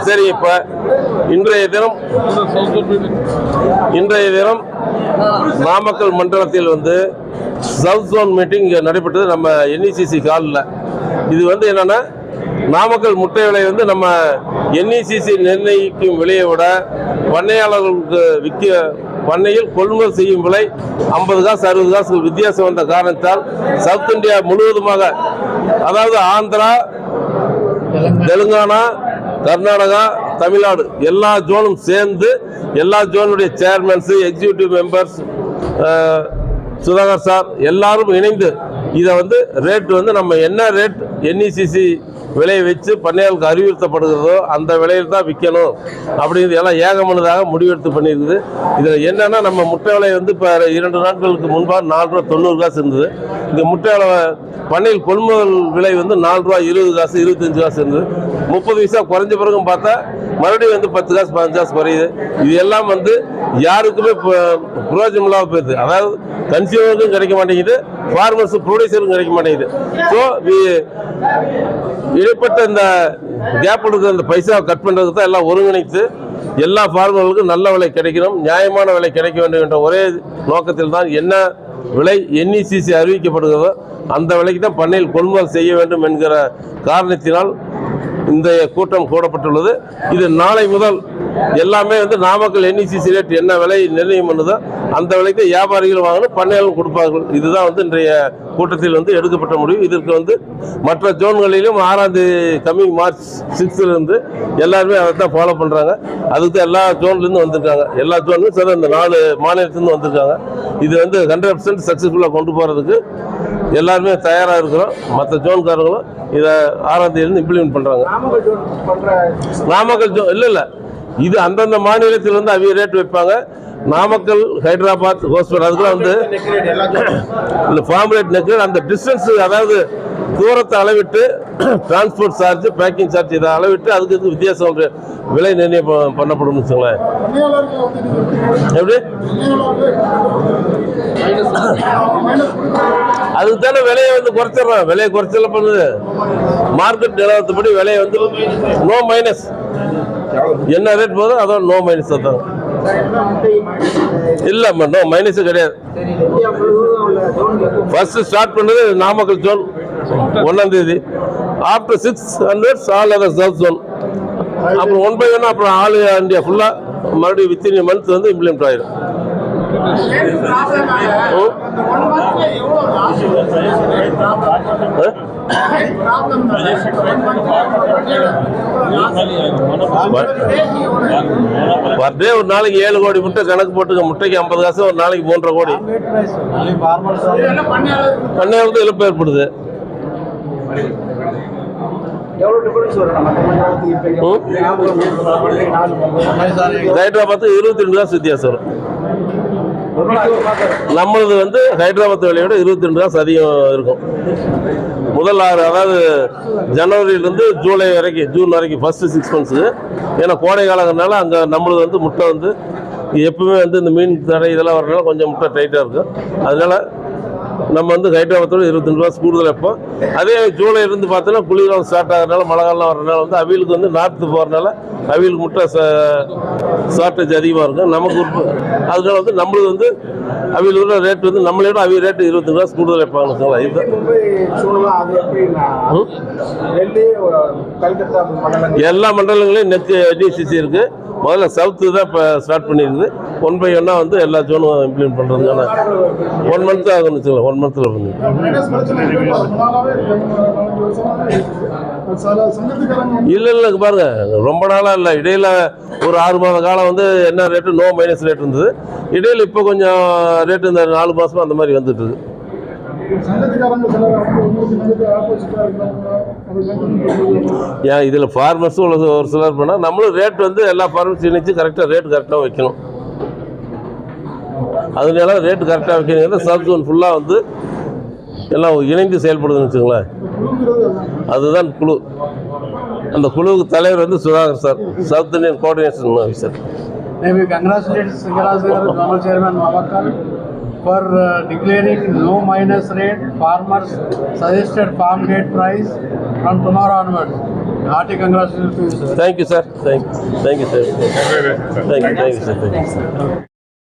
சரி, இப்ப இன்றைய தினம் நாமக்கல் மண்டலத்தில் சவுத் ஜோன் மீட்டிங் நடைபெற்றது நம்ம NECC காலில். இது என்னன்னா, நாமக்கல் முட்டை விலை நம்ம NECC நிர்ணயிக்கும் விலையை விட பண்ணையாளர்களுக்கு பண்ணையில் கொள்முதல் செய்யும் விலை 50 காசு 60 காசு வித்தியாசம் வந்த காரணத்தால் சவுத் இந்தியா முழுவதுமாக, அதாவது ஆந்திரா, தெலுங்கானா, கர்நாடகா, தமிழ்நாடு எல்லா ஜோனும் சேர்ந்து எல்லா ஜோனுடைய chairmans, executive members, Sudhakar sir எல்லாரும் இணைந்து இதை ரேட் நம்ம என்ன ரேட் NECC விலையை வச்சு பண்ணையாளுக்கு அறிவுறுத்தப்படுகிறதோ அந்த விலையில் தான் விற்கணும் அப்படிங்கிறது எல்லாம் ஏகமனதாக முடிவெடுத்து பண்ணியிருக்குது. இதில் என்னென்னா, நம்ம முட்டை விலை இப்போ 2 நாட்களுக்கு முன்பாக 4 ரூபா 90 காசு இருந்தது. இந்த முட்டை விலை பண்ணையில் கொள்முதல் விலை 4 ரூபா 20 காசு 25 காசு இருந்தது. 30 பைசா குறைஞ்ச பிறகும் பார்த்தா மறுபடியும் 10 காசு 15 காசு குறையுது. இது எல்லாம் யாருக்குமே பிரயோஜனம் இல்லாமல் போயிடுது. அதாவது கன்சியூமருக்கும் கிடைக்க மாட்டேங்குது, ஃபார்மர்ஸும் ப்ரொடியூசருக்கும் கிடைக்க மாட்டேங்குது. ஸோ இடைப்பட்ட இந்த கேப் இருக்கிற இந்த பைசாவை கட் பண்ணுறதுக்கு தான் எல்லாம் ஒருங்கிணைத்து எல்லா ஃபார்மர்களுக்கும் நல்ல விலை கிடைக்கணும், நியாயமான விலை கிடைக்க வேண்டும் என்ற ஒரே நோக்கத்தில் தான் என்ன விலை NECC அறிவிக்கப்படுகிறதோ அந்த விலைக்கு தான் பண்ணையில் கொள்முதல் செய்ய வேண்டும் என்கிற காரணத்தினால் இந்த கூட்டம் கூடப்பட்டுள்ளது. இது நாளை முதல் எல்லாமே நாமக்கல் NECC ரேட் என்ன விலை நிர்ணயம் பண்ணுதோ அந்த விலைக்கு வியாபாரிகள் வாங்கணும், பண்ணையாளர்கள் கொடுப்பார்கள். இதுதான் இன்றைய கூட்டத்தில் எடுக்கப்பட்ட முடிவு. இதற்கு மற்ற ஜோன்களிலும் 6ஆம் தேதி கம்மிங் மார்ச் 6 எல்லாருமே அதை தான் ஃபாலோ பண்ணுறாங்க. அதுக்கு எல்லா ஜோன்லேருந்து வந்திருக்காங்க. எல்லா ஜோன்லையும் சார் இந்த 4 மாநிலத்திலேருந்து வந்திருக்காங்க. இது 100% சக்ஸஸ்ஃபுல்லாக கொண்டு போகிறதுக்கு எல்லாருமே தயாராக இருக்கிறோம். மற்ற ஜோன்காரங்களும் இதை 6ஆம் தேதியிலிருந்து இம்ப்ளிமெண்ட் பண்ணுறாங்க. நாமக்கல் ஜோன் இல்லை, இது அந்தந்த மாநிலத்தில் அவங்க ரேட் வைப்பாங்க. நாமக்கல், ஹைதராபாத், ஹோஸ்பேட் அதுக்கெல்லாம் இந்த ஃபார்ம் ரேட் நெக்ரேட் அந்த டிஸ்டன்ஸ், அதாவது தூரத்தை அளவிட்டு டிரான்ஸ்போர்ட் சார்ஜ், பேக்கிங் சார்ஜ் இதை அளவிட்டு அதுக்கு வித்தியாசம் விலை நிர்ணயம் பண்ணப்படும் வச்சுங்களேன். எப்படி அதுக்கு தானே விலையை குறைச்சிடறோம். விலையை குறைச்சல பண்ணுது மார்க்கெட் நிலவரத்துப்படி விலையை நோ மைனஸ், என்ன ரேட் போதும் அதோட நோ மைனஸ் தான். இல்ல நோ மைனஸ் கிடையாது. ஃபர்ஸ்ட் ஸ்டார்ட் பண்ணது நாமக்கல் ஜோன் 1ஆம் தேதி. After 600 all other south zone. அப்புறம் 1 by 1 அப்புறம் ஆல் இந்தியா ஃபுல்லா மறுபடியும் வித்தின் மந்த் இம்ப்ளிமெண்ட் ஆயிடும். பர்டே ஒரு நாளைக்கு 7 கோடி முட்டை கணக்கு போட்டுங்க. முட்டைக்கு 50 காசு, ஒரு நாளைக்கு 3.5 கோடி. பண்ணையாளருக்கு இழப்பு ஏற்படுது. ஹைதராபாத் 22 காசு வித்தியாசம் வரும். நம்மளது ஹைதராபாத் விலையோட 22 காசு அதிகம் இருக்கும். முதல் 6, அதாவது ஜனவரியிலிருந்து ஜூலை வரைக்கும், ஜூன் வரைக்கும் ஃபர்ஸ்ட் 6 months. ஏன்னா கோடை காலங்கிறதுனால அங்கே நம்மளது முட்டை எப்பவுமே இந்த மீன் தடை இதெல்லாம் வரனால கொஞ்சம் முட்டை டைட்டாக இருக்கும். அதனால நம்ம ஹைதராபாத்தோட 22 காசு கூடுதல் வைப்போம். அதே ஜூலை இருந்து பார்த்தோன்னா குளிர்காலம் ஸ்டார்ட் ஆகிறதுனால, மழை காலம் வரனால அவியலுக்கு நார்த்து போகிறதுனால அவியலுக்கு முட்டை ஷார்ட்டேஜ் அதிகமாக இருக்கும். நமக்கு அதனால நம்மளுக்கு அவியலோட ரேட் நம்மளோட அவிய ரேட் 22 காசு கூடுதல் வைப்பாங்க. எல்லா மண்டலங்களையும் NECC இருக்கு. முதல்ல சவுத்து தான் இப்போ ஸ்டார்ட் பண்ணியிருக்குது. 1 by 1 எல்லா ஜோனும் இம்ப்ளிமெண்ட் பண்ணுறதுக்கான 1 month ஆகும்னு வச்சுக்கலாம். 1 monthல பண்ணி இல்லை பாருங்க, ரொம்ப நாளாக இல்லை, இடையில ஒரு 6 மாத காலம் என்ன ரேட்டு நோ மைனஸ் ரேட் இருந்தது. இடையில இப்போ கொஞ்சம் ரேட்டு இந்த 4 மாசமா அந்த மாதிரி வந்துட்டு இருக்கு. ஏன் இதில் ஃபார்மர்ஸும் ஒரு சிலர் பண்ணால் நம்மளும் ரேட் எல்லா ஃபார்மர்ஸும் இணைச்சு கரெக்டாக ரேட் கரெக்டாக வைக்கணும். அதனால ரேட்டு கரெக்டாக வைக்கணுங்கிறது சப் ஜோன் ஃபுல்லாக எல்லாம் இணைந்து செயல்படுதுன்னு வச்சுங்களேன். அதுதான் குழு. அந்த குழுவுக்கு தலைவர் Sudhakar sir, south Indian coordination officer. for declaring no minus rate, farmers suggested farm gate price from tomorrow onwards. hearty congratulations to you, sir. Thank you, sir. Thank you, sir. Thank you, sir. Thank you, sir.